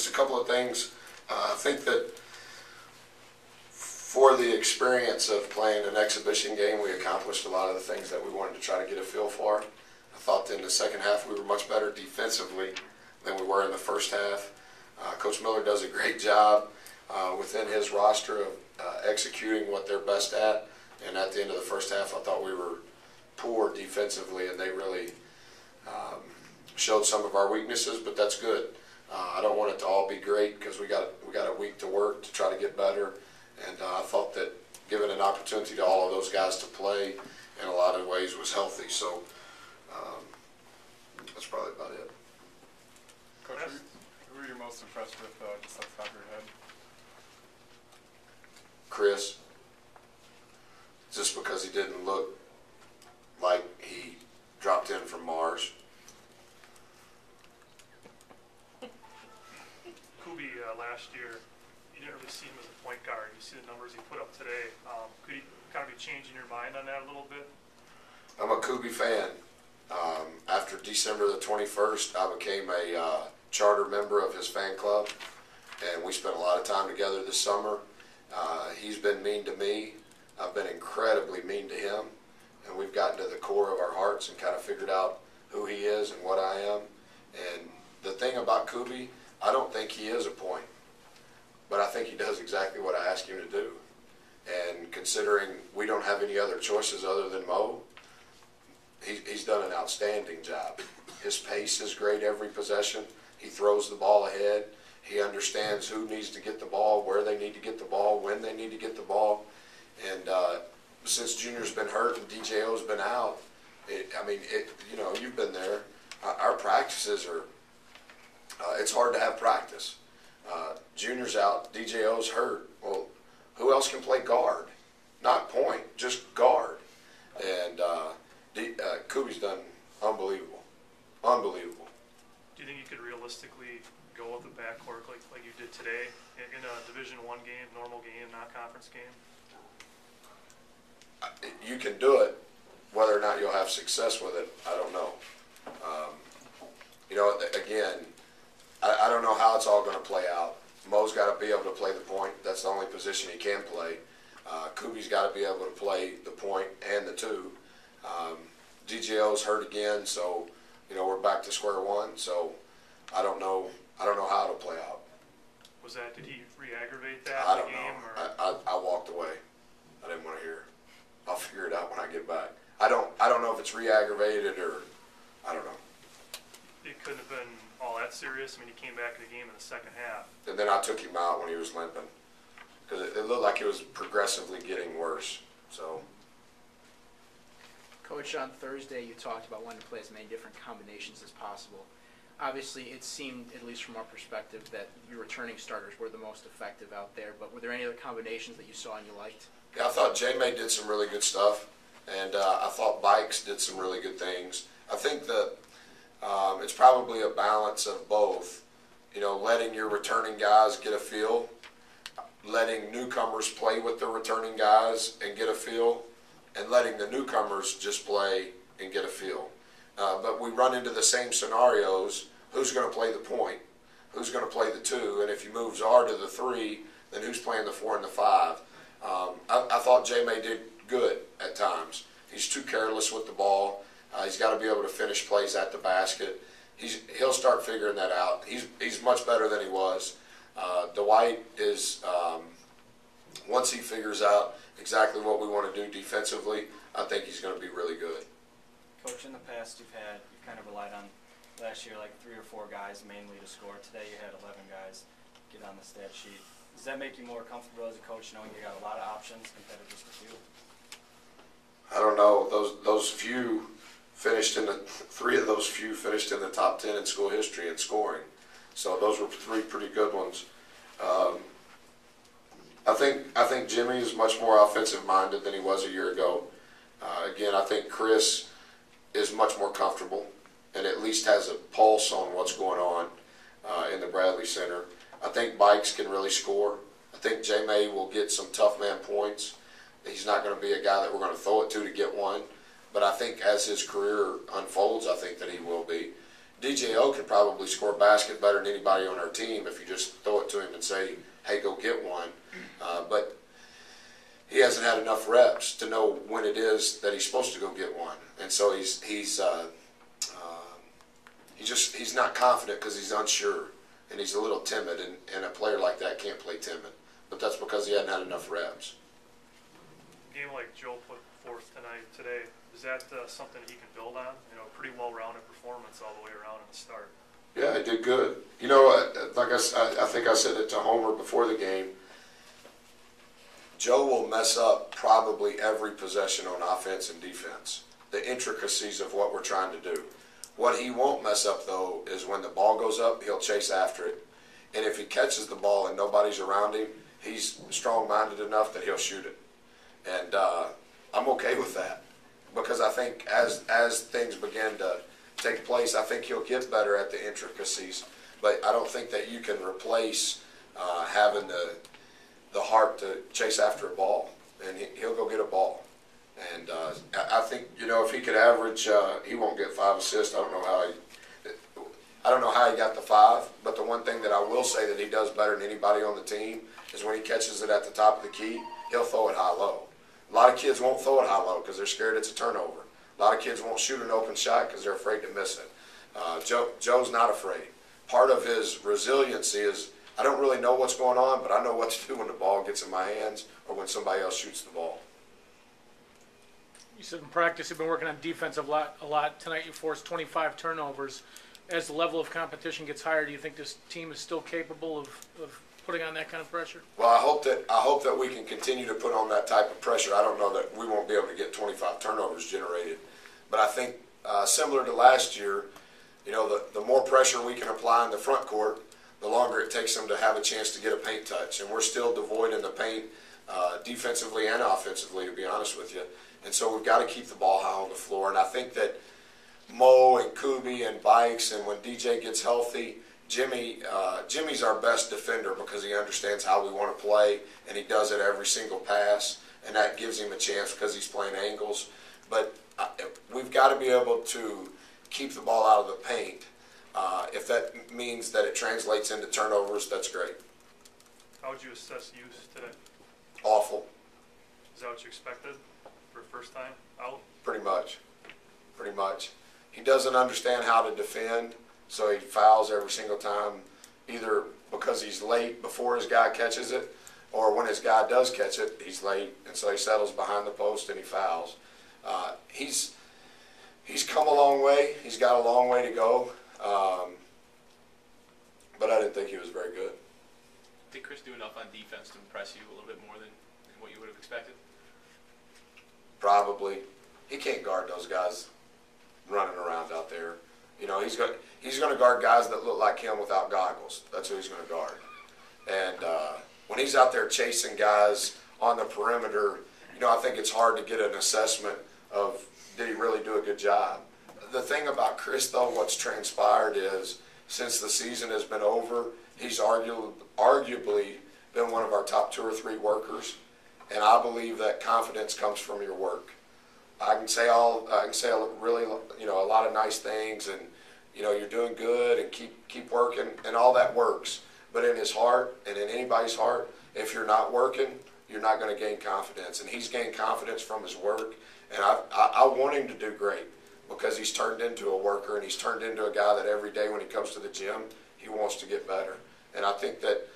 just a couple of things. I think that for the experience of playing an exhibition game, we accomplished a lot of the things that we wanted to try to get a feel for. I thought in the second half we were much better defensively than we were in the first half. Coach Miller does a great job within his roster of executing what they're best at. And at the end of the first half, I thought we were poor defensively, and they really showed some of our weaknesses, but that's good. I don't want it to all be great because we got a week to work to try to get better. And I thought that giving an opportunity to all of those guys to play in a lot of ways was healthy. So that's probably about it. Coach, who were you most impressed with just off the top of your head? Chris, just because he didn't look like he dropped in from Mars. Kubi, last year, you didn't really see him as a point guard. You see the numbers he put up today. Could he kind of be changing your mind on that a little bit? I'm a Kubi fan. After December the 21st, I became a charter member of his fan club, and we spent a lot of time together this summer. He's been mean to me. I've been incredibly mean to him, and we've gotten to the core of our hearts and kind of figured out who he is and what I am. And the thing about Kubi, I don't think he is a point, but I think he does exactly what I ask him to do. And considering we don't have any other choices other than Mo, he's done an outstanding job. His pace is great every possession. He throws the ball ahead. He understands who needs to get the ball, where they need to get the ball, when they need to get the ball. And since Junior's been hurt and DJO's been out, you know, you've been there. Our practices are, it's hard to have practice. Junior's out, DJO's hurt. Well, who else can play guard? Not point, just guard. And Kubi's done unbelievable. Unbelievable. Do you think you could realistically go with the backcourt like you did today in a Division I game, normal game, not conference game? You can do it. Whether or not you'll have success with it, I don't know. You know, again, I don't know how it's all going to play out. Mo's got to be able to play the point. That's the only position he can play. Kubi's got to be able to play the point and the two. DJO's hurt again, so you know we're back to square one. So I don't know how it'll play out. Did he re-aggravate that I in don't the game? know. I walked away. I didn't want to hear. I'll figure it out when I get back. I don't know if it's re-aggravated or I don't know. It couldn't have been all that serious. I mean, he came back in the game in the second half. And then I took him out when he was limping because it looked like it was progressively getting worse. So. Coach, on Thursday you talked about wanting to play as many different combinations as possible. Obviously, it seemed, at least from our perspective, that your returning starters were the most effective out there. But were there any other combinations that you saw and you liked? Yeah, I thought J-May did some really good stuff, and I thought Bikes did some really good things. I think that it's probably a balance of both. You know, letting your returning guys get a feel, letting newcomers play with the returning guys and get a feel, and letting the newcomers just play and get a feel. But we run into the same scenarios. Who's going to play the point? Who's going to play the two? And if you move Czar to the three, then who's playing the 4 and the 5? I thought J-May did good at times. He's too careless with the ball. He's got to be able to finish plays at the basket. He'll start figuring that out. He's much better than he was. Dwight is, once he figures out exactly what we want to do defensively, I think he's going to be really good. Coach, in the past you've kind of relied on last year like 3 or 4 guys mainly to score. Today you had 11 guys get on the stat sheet. Does that make you more comfortable as a coach knowing you got a lot of options compared to just a few? I don't know. Those few finished in the 3 of those few finished in the top 10 in school history in scoring. So those were 3 pretty good ones. I think Jimmy is much more offensive minded than he was a year ago. Again, I think Chris is much more comfortable and at least has a pulse on what's going on in the Bradley Center. I think Bikes can really score. I think J-May will get some tough man points. He's not going to be a guy that we're going to throw it to get one. But I think as his career unfolds, I think that he will be. DJO could probably score a basket better than anybody on our team if you just throw it to him and say, hey, go get one. But he hasn't had enough reps to know when it is that he's supposed to go get one. And so he's not confident because he's unsure and he's a little timid, and a player like that can't play timid. But that's because he hadn't had enough reps. A game like Joe put forth today, is that something he can build on? You know, pretty well-rounded performance all the way around in the start. Yeah, he did good. You know, like I think I said it to Homer before the game, Joe will mess up probably every possession on offense and defense, the intricacies of what we're trying to do. What he won't mess up, though, is when the ball goes up, he'll chase after it. And if he catches the ball and nobody's around him, he's strong-minded enough that he'll shoot it. And I'm okay with that because I think as things begin to take place, I think he'll get better at the intricacies. But I don't think that you can replace having the heart to chase after a ball. And he'll go get a ball. And I think, you know, if he could average, he won't get 5 assists. I don't know how he got the 5. But the one thing that I will say that he does better than anybody on the team is when he catches it at the top of the key, he'll throw it high-low. A lot of kids won't throw it high-low because they're scared it's a turnover. A lot of kids won't shoot an open shot because they're afraid to miss it. Joe's not afraid. Part of his resiliency is I don't really know what's going on, but I know what to do when the ball gets in my hands or when somebody else shoots the ball. You said in practice you've been working on defense a lot. Tonight you forced 25 turnovers. As the level of competition gets higher, do you think this team is still capable of putting on that kind of pressure? Well, I hope that we can continue to put on that type of pressure. I don't know that we won't be able to get 25 turnovers generated, but I think similar to last year, you know, the more pressure we can apply in the front court, the longer it takes them to have a chance to get a paint touch. And we're still devoid in the paint defensively and offensively, to be honest with you. And so we've got to keep the ball high on the floor. And I think that Mo and Kubi and Bikes, and when DJ gets healthy, Jimmy's our best defender because he understands how we want to play, and he does it every single pass, and that gives him a chance because he's playing angles. But we've got to be able to keep the ball out of the paint. If that means that it translates into turnovers, that's great. How would you assess use today? Awful. Is that what you expected for first time out? Pretty much. He doesn't understand how to defend, so he fouls every single time, either because he's late before his guy catches it, or when his guy does catch it, he's late, and so he settles behind the post and he fouls. He's come a long way. He's got a long way to go, but I didn't think he was very good. Did Chris do enough on defense to impress you a little bit more than what you would have expected? Probably. He can't guard those guys running around out there. You know, he's going to guard guys that look like him without goggles. That's who he's going to guard. And when he's out there chasing guys on the perimeter, you know, I think it's hard to get an assessment of did he really do a good job. The thing about Chris, though, what's transpired is since the season has been over, he's arguably been one of our top 2 or 3 workers, and I believe that confidence comes from your work. I can say really, you know, a lot of nice things, and you know, you're doing good, and keep working, and all that works. But in his heart, and in anybody's heart, if you're not working, you're not going to gain confidence. And he's gained confidence from his work, and I want him to do great because he's turned into a worker, and he's turned into a guy that every day when he comes to the gym, he wants to get better. And I think that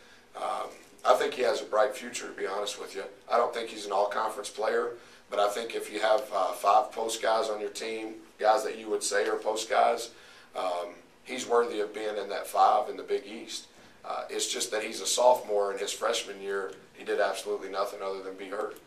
he has a bright future, to be honest with you. I don't think he's an all-conference player. But I think if you have 5 post guys on your team, guys that you would say are post guys, he's worthy of being in that 5 in the Big East. It's just that he's a sophomore, and his freshman year, he did absolutely nothing other than be hurt.